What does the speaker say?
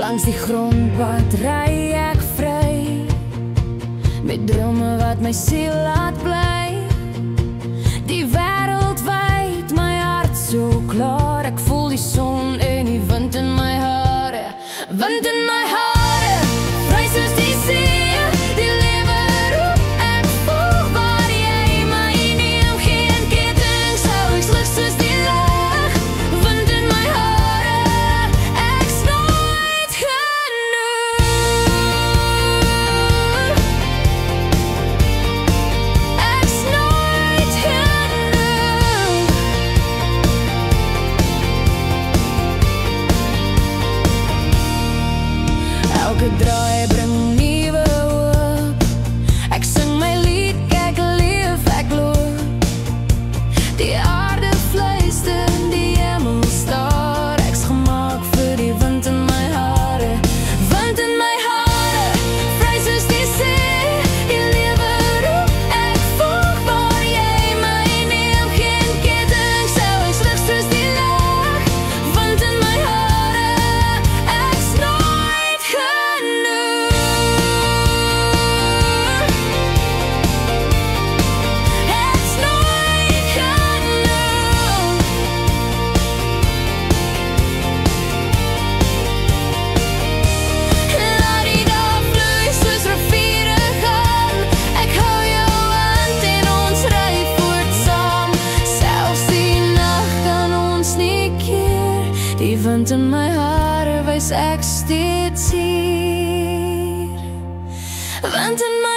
Langs die grondpad ry ek vry, met drome wat my siel laat bly. Die wêreld wyd, my hart so klaar. Ek voel die son en die wind in my hare. Wind in my hare, vry soos die see. Die lewe roep, ek volg waar jy my neem. Geen ketting, sou ek slig soos die lig. Wind in my hare, ek's nooit genoeg. Ek's nooit genoeg. Elke draai bring nuwe hoop. Ek sing my lied, ek leef, ek loop. Die aarde fluister, die hemel staar. Ek's gemaak vir die wind in my hare. Wind in my hare, vry soos die see. Die lewe roep, ek volg waar jy my neem. Geen ketting, sou ek slig soos die lig. Wind in my hare, ek's nooit genoeg. Ek's nooit genoeg. Laat die dag vloei soos riviere gaan. Ek hou jou hand en ons ry voort saam. Selfs die nag kan ons nie keer. Die wind in my hare wys ek steeds hier. Wind in my